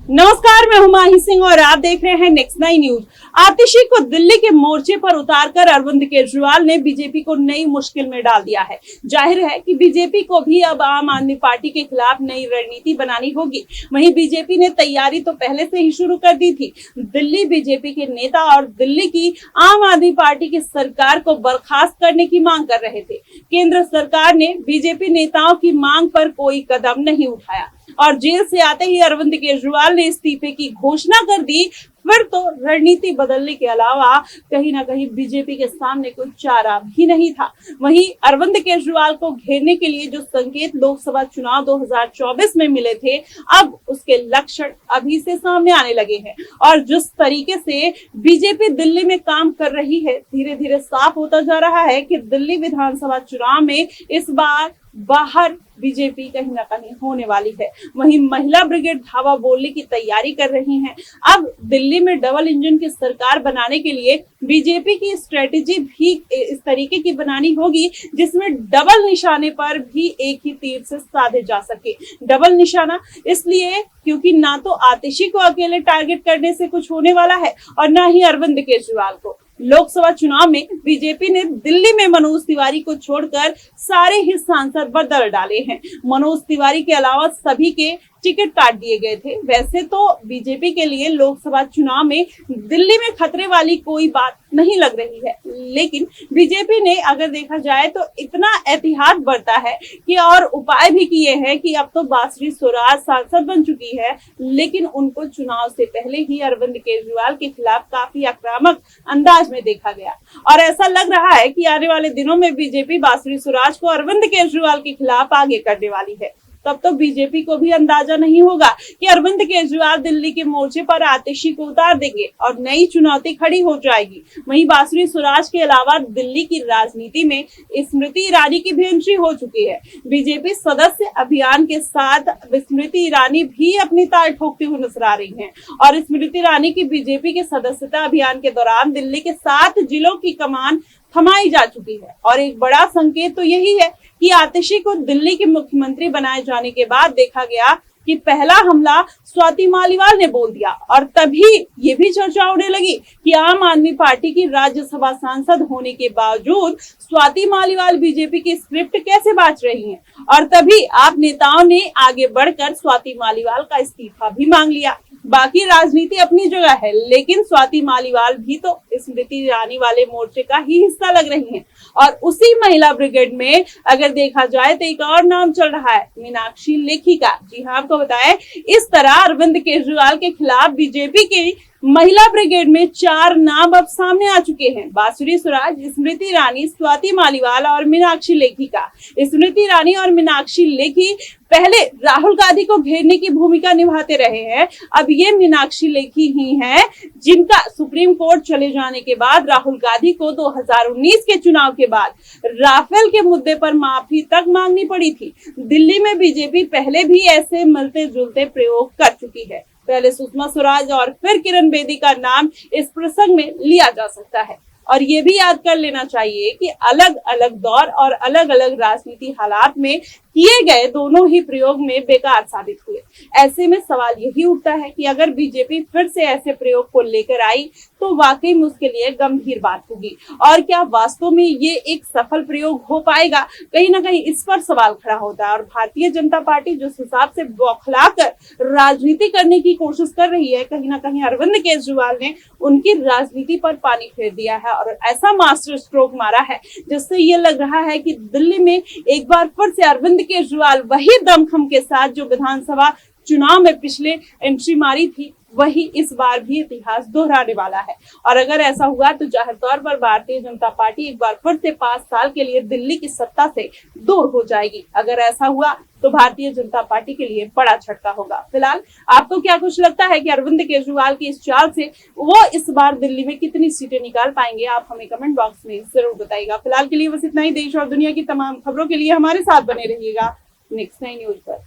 नमस्कार, मैं हूं माही सिंह और आप देख रहे हैं नेक्स्ट 9 न्यूज। आतिशी को दिल्ली के मोर्चे पर उतारकर अरविंद केजरीवाल ने बीजेपी को नई मुश्किल में डाल दिया है। जाहिर है कि बीजेपी को भी अब आम आदमी पार्टी के खिलाफ नई रणनीति बनानी होगी। वहीं बीजेपी ने तैयारी तो पहले से ही शुरू कर दी थी। दिल्ली बीजेपी के नेता और दिल्ली की आम आदमी पार्टी की सरकार को बर्खास्त करने की मांग कर रहे थे। केंद्र सरकार ने बीजेपी नेताओं की मांग पर कोई कदम नहीं उठाया और जेल से आते ही अरविंद केजरीवाल ने इस्तीफे की घोषणा कर दी। फिर तो रणनीति बदलने के अलावा कहीं ना कहीं बीजेपी के सामने कोई चारा भी नहीं था। वहीं अरविंद केजरीवाल को घेरने के लिए जो संकेत लोकसभा चुनाव 2024 में मिले थे, अब उसके लक्षण अभी से सामने आने लगे हैं और जिस तरीके से बीजेपी दिल्ली में काम कर रही है, धीरे धीरे साफ होता जा रहा है कि दिल्ली विधानसभा चुनाव में इस बार बाहर बीजेपी कहीं ना कहीं होने वाली है। वहीं महिला ब्रिगेड धावा बोलने की तैयारी कर रही हैं। अब दिल्ली में डबल इंजन की सरकार बनाने के लिए बीजेपी की स्ट्रेटेजी भी इस तरीके की बनानी होगी जिसमें डबल निशाने पर भी एक ही तीर से साधे जा सके। डबल निशाना इसलिए क्योंकि ना तो आतिशी को अकेले टारगेट करने से कुछ होने वाला है और ना ही अरविंद केजरीवाल को। लोकसभा चुनाव में बीजेपी ने दिल्ली में मनोज तिवारी को छोड़कर सारे ही सांसद बदल डाले हैं। मनोज तिवारी के अलावा सभी के टिकट काट दिए गए थे। वैसे तो बीजेपी के लिए लोकसभा चुनाव में दिल्ली में खतरे वाली कोई बात नहीं लग रही है, लेकिन बीजेपी ने अगर देखा जाए तो इतना एहतियात बरता है कि और उपाय भी किए हैं कि अब तो बासुरी स्वराज सांसद बन चुकी है, लेकिन उनको चुनाव से पहले ही अरविंद केजरीवाल के खिलाफ काफी आक्रामक अंदाज में देखा गया और ऐसा लग रहा है कि आने वाले दिनों में बीजेपी बासुरी स्वराज को अरविंद केजरीवाल के खिलाफ आगे करने वाली है। तब तो बीजेपी को भी अंदाजा नहीं होगा कि अरविंद केजरीवाल दिल्ली के मोर्चे पर आतिशी को उतार देंगे और नई चुनौती खड़ी हो जाएगी। वहीं बासुरी स्वराज के अलावा दिल्ली की राजनीति में स्मृति ईरानी की भी एंट्री हो चुकी है। बीजेपी सदस्य अभियान के साथ स्मृति ईरानी भी अपनी ताल ठोकती हुई नजर आ रही हैं और स्मृति ईरानी की बीजेपी के सदस्यता अभियान के दौरान दिल्ली के 7 जिलों की कमान थमाई जा चुकी है और एक बड़ा संकेत तो यही है कि आतिशी को दिल्ली के मुख्यमंत्री बनाए जाने के बाद देखा गया कि पहला हमला स्वाति मालीवाल ने बोल दिया और तभी ये भी चर्चा उड़ने लगी कि आम आदमी पार्टी की राज्यसभा सांसद होने के बावजूद स्वाति मालीवाल बीजेपी की स्क्रिप्ट कैसे बांच रही हैं और तभी आप नेताओं ने आगे बढ़कर स्वाति मालीवाल का इस्तीफा भी मांग लिया। बाकी राजनीति अपनी जगह है, लेकिन स्वाति मालीवाल भी तो स्मृति ईरानी वाले मोर्चे का ही हिस्सा लग रही हैं और उसी महिला ब्रिगेड में अगर देखा जाए तो एक और नाम चल रहा है, मीनाक्षी लेखी का। जी हाँ, आपको बताएं, इस तरह अरविंद केजरीवाल के खिलाफ बीजेपी की महिला ब्रिगेड में 4 नाम अब सामने आ चुके हैं। बासुरी स्वराज, स्मृति ईरानी, स्वाति मालीवाल और मीनाक्षी लेखी का। स्मृति ईरानी और मीनाक्षी लेखी पहले राहुल गांधी को घेरने की भूमिका निभाते रहे हैं। अब ये मीनाक्षी लेखी ही हैं जिनका सुप्रीम कोर्ट चले जाने के बाद राहुल गांधी को 2019 के चुनाव के बाद राफेल के मुद्दे पर माफी तक मांगनी पड़ी थी। दिल्ली में बीजेपी पहले भी ऐसे मिलते जुलते प्रयोग कर चुकी है। पहले सुषमा स्वराज और फिर किरण बेदी का नाम इस प्रसंग में लिया जा सकता है और ये भी याद कर लेना चाहिए कि अलग अलग दौर और अलग अलग राजनीति हालात में किए गए दोनों ही प्रयोग में बेकार साबित हुए। ऐसे में सवाल यही उठता है कि अगर बीजेपी फिर से ऐसे प्रयोग को लेकर आई तो वाकई में उसके लिए गंभीर बात होगी और क्या वास्तव में ये एक सफल प्रयोग हो पाएगा, कहीं ना कहीं इस पर सवाल खड़ा होता है। और भारतीय जनता पार्टी जिस हिसाब से बौखलाकर राजनीति करने की कोशिश कर रही है, कहीं ना कहीं अरविंद केजरीवाल ने उनकी राजनीति पर पानी फेर दिया है और ऐसा मास्टर स्ट्रोक मारा है जिससे ये लग रहा है कि दिल्ली में एक बार फिर से अरविंद केजरीवाल वही दमखम के साथ जो विधानसभा चुनाव में पिछले एंट्री मारी थी, वही इस बार भी इतिहास दोहराने वाला है। और अगर ऐसा हुआ तो जाहिर तौर पर भारतीय जनता पार्टी एक बार फिर से 5 साल के लिए दिल्ली की सत्ता से दूर हो जाएगी। अगर ऐसा हुआ तो भारतीय जनता पार्टी के लिए बड़ा झटका होगा। फिलहाल आपको क्या कुछ लगता है कि अरविंद केजरीवाल की इस चाल से वो इस बार दिल्ली में कितनी सीटें निकाल पाएंगे? आप हमें कमेंट बॉक्स में जरूर बताइएगा। फिलहाल के लिए बस इतना ही। देश और दुनिया की तमाम खबरों के लिए हमारे साथ बने रहिएगा नेक्स्ट 9 न्यूज पर।